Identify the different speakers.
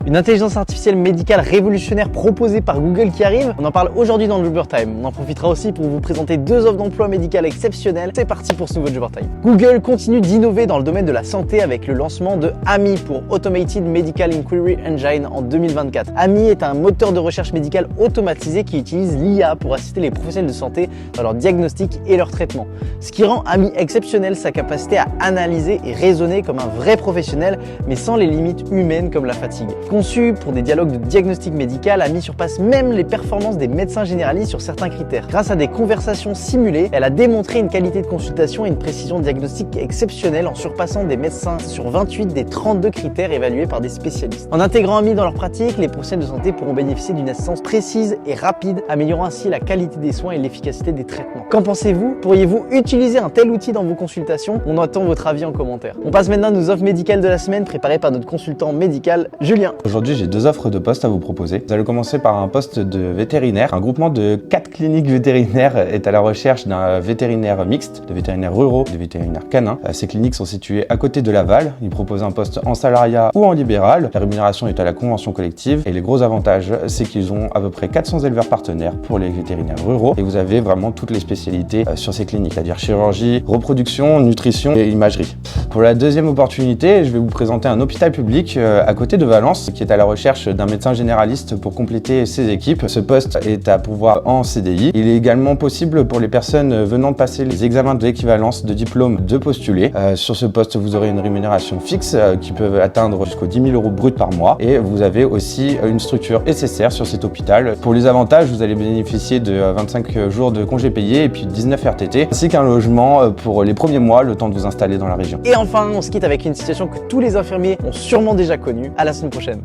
Speaker 1: Une intelligence artificielle médicale révolutionnaire proposée par Google qui arrive. On en parle aujourd'hui dans le Jobber Time. On en profitera aussi pour vous présenter 2 offres d'emploi médicales exceptionnelles. C'est parti pour ce nouveau Jobber Time. Google continue d'innover dans le domaine de la santé avec le lancement de AMI pour Automated Medical Inquiry Engine en 2024. AMI est un moteur de recherche médicale automatisé qui utilise l'IA pour assister les professionnels de santé dans leur diagnostic et leur traitement. Ce qui rend AMI exceptionnel, sa capacité à analyser et raisonner comme un vrai professionnel, mais sans les limites humaines comme la fatigue. Conçu pour des dialogues de diagnostic médical, AMI surpasse même les performances des médecins généralistes sur certains critères. Grâce à des conversations simulées, elle a démontré une qualité de consultation et une précision diagnostique exceptionnelle en surpassant des médecins sur 28 des 32 critères évalués par des spécialistes. En intégrant AMI dans leur pratique, les professionnels de santé pourront bénéficier d'une assistance précise et rapide, améliorant ainsi la qualité des soins et l'efficacité des traitements. Qu'en pensez-vous? Pourriez-vous utiliser un tel outil dans vos consultations? On attend votre avis en commentaire. On passe maintenant à nos offres médicales de la semaine préparées par notre consultant médical Julien.
Speaker 2: Aujourd'hui, j'ai 2 offres de poste à vous proposer. Vous allez commencer par un poste de vétérinaire. Un groupement de 4 cliniques vétérinaires est à la recherche d'un vétérinaire mixte, de vétérinaires ruraux, de vétérinaires canins. Ces cliniques sont situées à côté de Laval. Ils proposent un poste en salariat ou en libéral. La rémunération est à la convention collective et les gros avantages, c'est qu'ils ont à peu près 400 éleveurs partenaires pour les vétérinaires ruraux et vous avez vraiment toutes les spécialités sur ces cliniques, c'est-à-dire chirurgie, reproduction, nutrition et imagerie. Pour la deuxième opportunité, je vais vous présenter un hôpital public à côté de Valence qui est à la recherche d'un médecin généraliste pour compléter ses équipes. Ce poste est à pourvoir en CDI. Il est également possible pour les personnes venant de passer les examens de l'équivalence de diplôme de postuler. Sur ce poste, vous aurez une rémunération fixe qui peut atteindre jusqu'aux 10 000 € brut par mois et vous avez aussi une structure SSR sur cet hôpital. Pour les avantages, vous allez bénéficier de 25 jours de congés payés et puis 19 RTT ainsi qu'un logement pour les premiers mois, le temps de vous installer dans la région.
Speaker 1: Et enfin, on se quitte avec une situation que tous les infirmiers ont sûrement déjà connue. À la semaine prochaine.